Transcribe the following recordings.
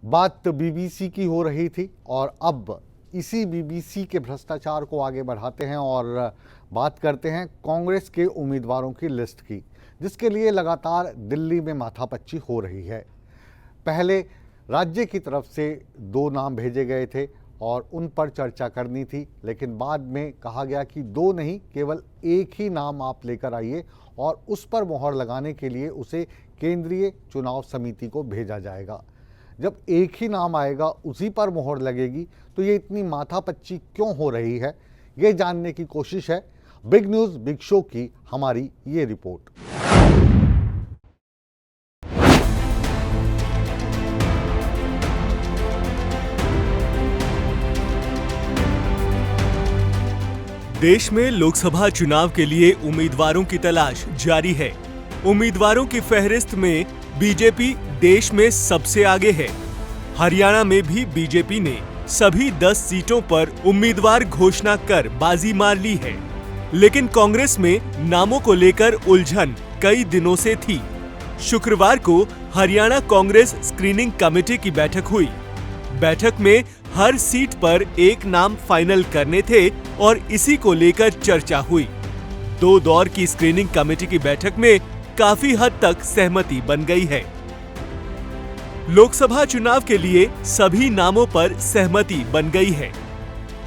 बात बीबीसी की हो रही थी और अब इसी बीबीसी के भ्रष्टाचार को आगे बढ़ाते हैं और बात करते हैं कांग्रेस के उम्मीदवारों की लिस्ट की, जिसके लिए लगातार दिल्ली में माथापच्ची हो रही है। पहले राज्य की तरफ से 2 नाम भेजे गए थे और उन पर चर्चा करनी थी, लेकिन बाद में कहा गया कि 2 नहीं, केवल एक ही नाम आप लेकर आइए और उस पर मोहर लगाने के लिए उसे केंद्रीय चुनाव समिति को भेजा जाएगा। जब एक ही नाम आएगा, उसी पर मोहर लगेगी, तो ये इतनी माथापच्ची क्यों हो रही है, ये जानने की कोशिश है बिग न्यूज़ बिग शो की हमारी ये रिपोर्ट। देश में लोकसभा चुनाव के लिए उम्मीदवारों की तलाश जारी है। उम्मीदवारों की फहरिस्त में बीजेपी देश में सबसे आगे है। हरियाणा में भी बीजेपी ने सभी 10 सीटों पर उम्मीदवार घोषणा कर बाजी मार ली है, लेकिन कांग्रेस में नामों को लेकर उलझन कई दिनों से थी। शुक्रवार को हरियाणा कांग्रेस स्क्रीनिंग कमेटी की बैठक हुई। बैठक में हर सीट पर एक नाम फाइनल करने थे और इसी को लेकर चर्चा हुई। 2 दौर की स्क्रीनिंग कमेटी की बैठक में काफी हद तक सहमति बन गई है। लोकसभा चुनाव के लिए सभी नामों पर सहमति बन गई है।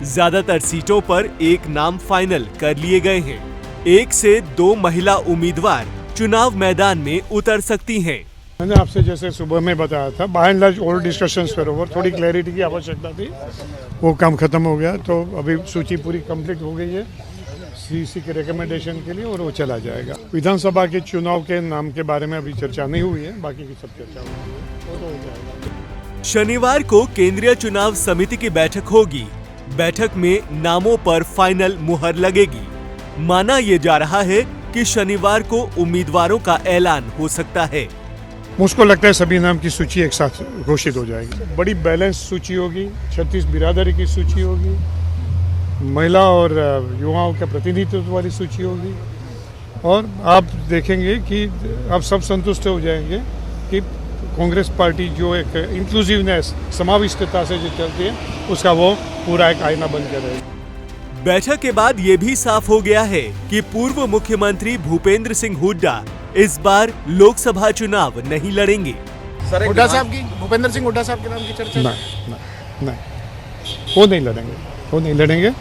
ज्यादातर सीटों पर एक नाम फाइनल कर लिए गए हैं। 1 से 2 महिला उम्मीदवार चुनाव मैदान में उतर सकती हैं। मैंने आपसे जैसे सुबह में बताया था, by and large all discussions पर ओवर, थोड़ी क्लैरिटी की आवश्यकता थी, वो काम खत्म हो गया। तो अभी सूची पूरी कंप्लीट हो गई है सीसी के रिकमेंडेशन के लिए और वो चला जाएगा। विधानसभा के चुनाव के नाम के बारे में अभी चर्चा नहीं हुई है, बाकी की सब चर्चा हुई है, वो तो हो जाएगा। शनिवार को केंद्रीय चुनाव समिति की बैठक होगी। बैठक में नामों पर फाइनल मुहर लगेगी। माना ये जा रहा है कि शनिवार को उम्मीदवारों का ऐलान हो सकता है। मुझको लगता है सभी नाम की सूची एक साथ घोषित हो जाएगी। बड़ी बैलेंस सूची होगी, 36 बिरादरी की सूची होगी, महिला और युवाओं के प्रतिनिधित्व वाली सूची होगी और आप देखेंगे कि आप सब संतुष्ट हो जाएंगे कि कांग्रेस पार्टी जो एक इंक्लूसिवनेस, समाविष्टता से जो चलती है, उसका वो पूरा एक आईना बन कर रहेगा। बैठक के बाद ये भी साफ हो गया है कि पूर्व मुख्यमंत्री भूपेंद्र सिंह हुड्डा इस बार लोकसभा चुनाव नहीं लड़ेंगे। हुड्डा साहब की, भूपेंद्र सिंह हुड्डा साहब के नाम की चर्चा नहीं, वो नहीं लड़ेंगे।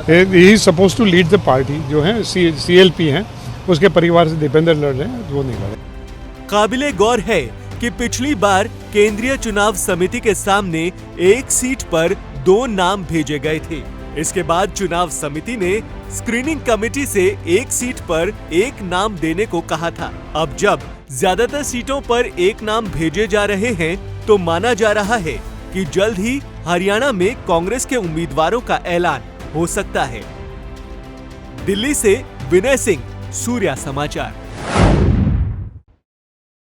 He is suppose to lead the party, जो है CLP हैं, उसके परिवार से दीपेंद्र लड़ रहे हैं, वो नहीं लड़े। काबिले गौर है कि पिछली बार केंद्रीय चुनाव समिति के सामने एक सीट पर 2 नाम भेजे गए थे। इसके बाद चुनाव समिति ने स्क्रीनिंग कमेटी से एक सीट पर एक नाम देने को कहा था। अब जब ज्यादातर सीटों पर एक नाम भेजे जा रहे हैं, तो माना जा रहा है कि जल्द ही हरियाणा में कांग्रेस के उम्मीदवारों का ऐलान हो सकता है। दिल्ली से विनय सिंह, सूर्या समाचार।